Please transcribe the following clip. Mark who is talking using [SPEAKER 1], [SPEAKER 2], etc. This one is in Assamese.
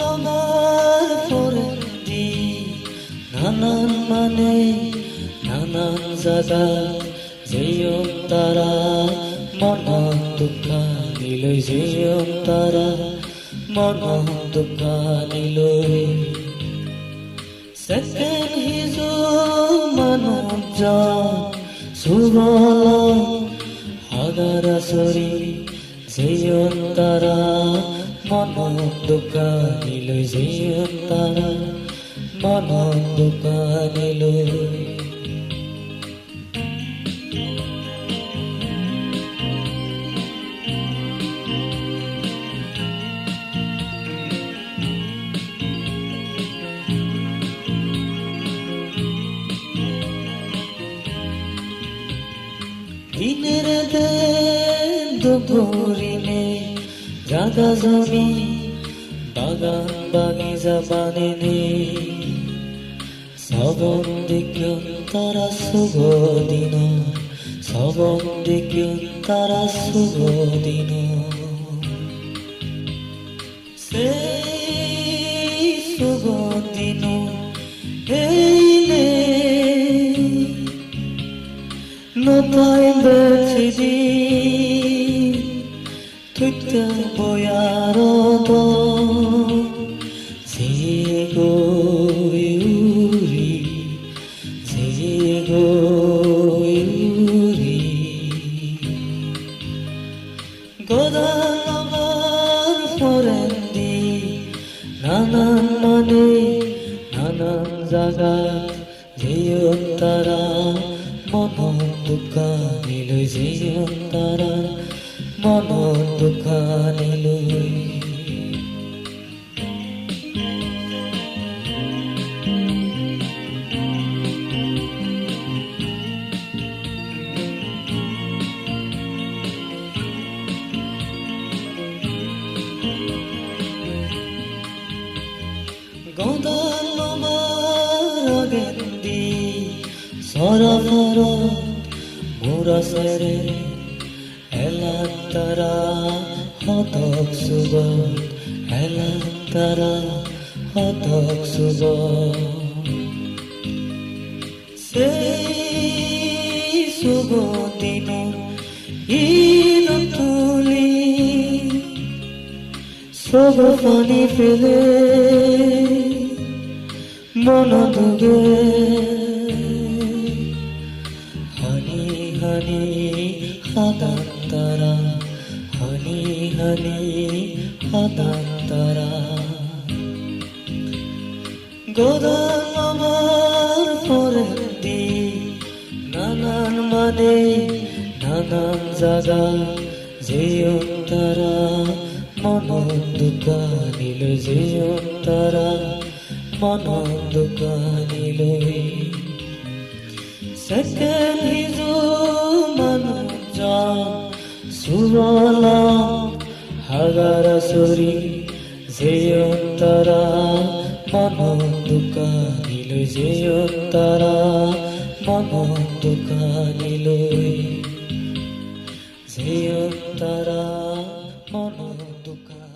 [SPEAKER 1] আমার পরে দি নানান মানে নানান জাগা যেয়ম তারা মন দুঃখা নিলৈ যেয়ম তারা মন দুঃখা নিলৈ সেকেন হিজো মানুষ সুবল হাগারা সরি যেয়ম তারা মন দুঃখা নিলৈ যেয়ম তারা মন দুঃখা নিলৈ দিনের দেন দুপুরিনে জাগা জমি বাগান বাগিচা বানিনে সবন দেখিয়ন তারা শুভ দিন সবন দেখিয়ন তারা শুভ দিন সেই শুভ দিন এইলে নতাই বেছিদি তুইতা বয়ারত যে গৌরি গদাল আমার পরেন্দি নানান মানে নানান জাগা যেয়ম তারা মন দুঃখা নিলৈ যেয়ম তারা মন দুঃখা নিলৈ গদাল আমার গেন্দি সরফর মোরা সেরে এলান তারা হতক শুভ এলান তারা হতক শুভ সেই শুভ দিন ইন তুলি সব পানি ফেলে মন দুগে হানি হানি হাদান তারা হানি হানি হাদান তারা গদাল আমার পরেন্দি নানান মানে নানান জাগা যেয়ম তারা মন দুঃখা নিলৈ যেয়ম তারা মন দুঃখা নিলৈ সেকেন হিজো মানুষ সুবল হাগারা সরি যেয়ম তারা মন দুঃখা নিলৈ যেয়ম তারা মন দুঃখা নিলৈ যেয়ম তারা মন দুঃখা